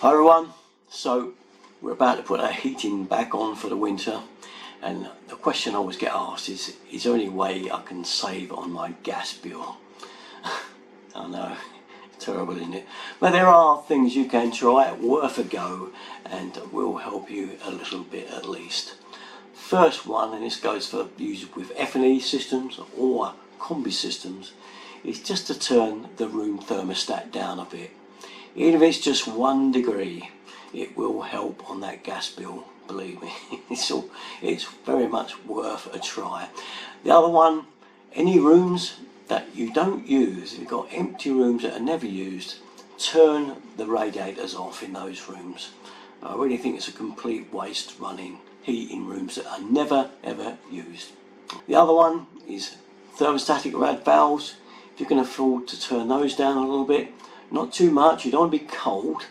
Hi everyone, so we're about to put our heating back on for the winter, and the question I always get asked is there any way I can save on my gas bill? I know, it's terrible, isn't it? But there are things you can try, worth a go, and will help you a little bit at least. First one, and this goes for use with F&E systems or combi systems, is just to turn the room thermostat down a bit. Even if it's just 1 degree, it will help on that gas bill, believe me. It's very much worth a try. The other one, any rooms that you don't use, if you've got empty rooms that are never used, turn the radiators off in those rooms. I really think it's a complete waste running heat in rooms that are never ever used. The other one is thermostatic rad valves. If you can afford to turn those down a little bit, not too much, you don't want to be cold,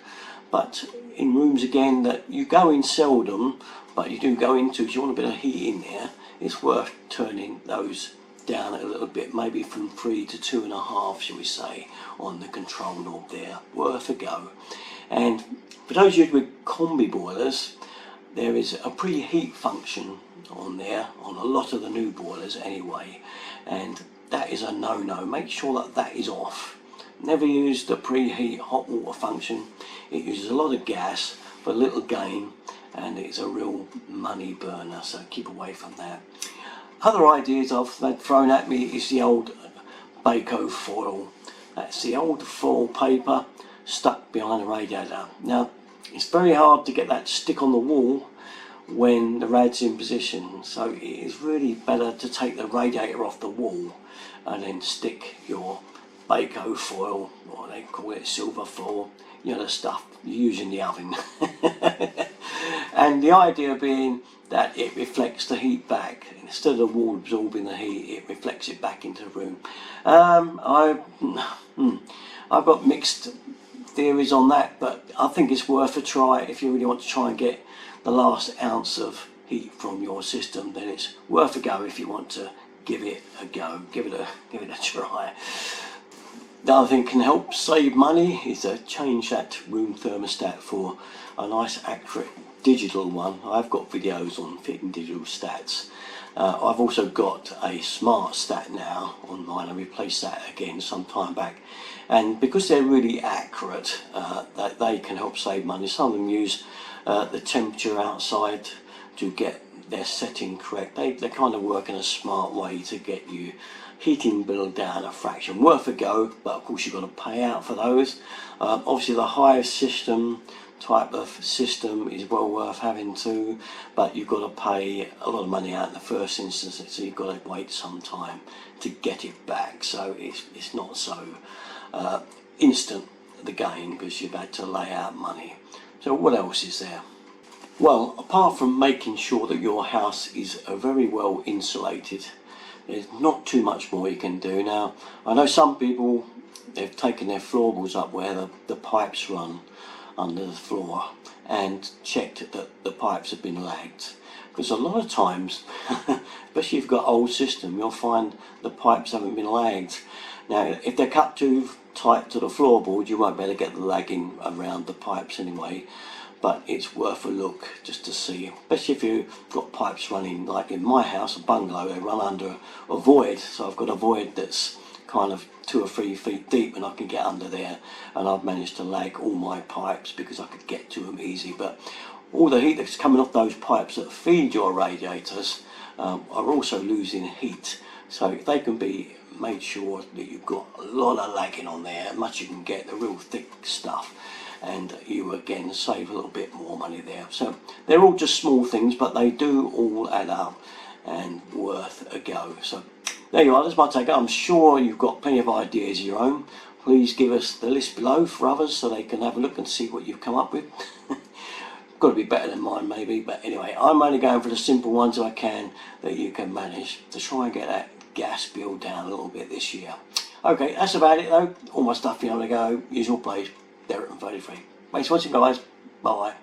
but in rooms again that you go in seldom, but you do go into because you want a bit of heat in there, it's worth turning those down a little bit, maybe from 3 to 2.5, shall we say, on the control knob there. Worth a go. And for those of you with combi boilers, there is a preheat function on there, on a lot of the new boilers anyway, and that is a no-no. Make sure that that is off. Never use the preheat hot water function. It uses a lot of gas for little gain, and it's a real money burner, so keep away from that. Other ideas I've had thrown at me is the old Bako foil. That's the old foil paper stuck behind the radiator. Now, it's very hard to get that to stick on the wall when the rad's in position, so it is really better to take the radiator off the wall and then stick your Bako foil, or they call it silver foil, you know, the stuff you use in the oven. And the idea being that it reflects the heat back. Instead of the wall absorbing the heat, it reflects it back into the room. I've got mixed theories on that, but I think it's worth a try. If you really want to try and get the last ounce of heat from your system, then it's worth a go if you want to give it a go, give it a try. The other thing can help save money is to change that room thermostat for a nice accurate digital one. I've got videos on fitting digital stats. I've also got a smart stat now on mine. I replaced that again some time back, and because they're really accurate, that they can help save money. Some of them use the temperature outside to get their setting correct. They kind of work in a smart way to get you heating bill down a fraction. Worth a go, but of course you've got to pay out for those. Obviously the highest system type of system is well worth having too, but you've got to pay a lot of money out in the first instance, so you've got to wait some time to get it back. So it's not so instant, the gain, because you've had to lay out money. So what else is there? Well, apart from making sure that your house is very well insulated, there's not too much more you can do. Now, I know some people, they've taken their floorboards up where the pipes run under the floor and checked that the pipes have been lagged. Because a lot of times, especially if you've got old system, you'll find the pipes haven't been lagged. Now, if they're cut too tight to the floorboard, you won't be able to get the lagging around the pipes anyway. But it's worth a look just to see, especially if you've got pipes running, like in my house, a bungalow, they run under a void. So I've got a void that's kind of 2 or 3 feet deep, and I can get under there, and I've managed to lag all my pipes because I could get to them easy. But all the heat that's coming off those pipes that feed your radiators are also losing heat. So if they can be made sure that you've got a lot of lagging on there, as much you can get, the real thick stuff, and you again save a little bit more money there. So they're all just small things, but they do all add up and worth a go. So there you are, that's my take. I'm sure you've got plenty of ideas of your own. Please give us the list below for others so they can have a look and see what you've come up with. Got to be better than mine maybe, but anyway, I'm only going for the simple ones I can that you can manage to try and get that gas bill down a little bit this year. Okay, that's about it though. All my stuff, you know, to go, usual place, Derek and 33. Thanks for watching guys, bye bye.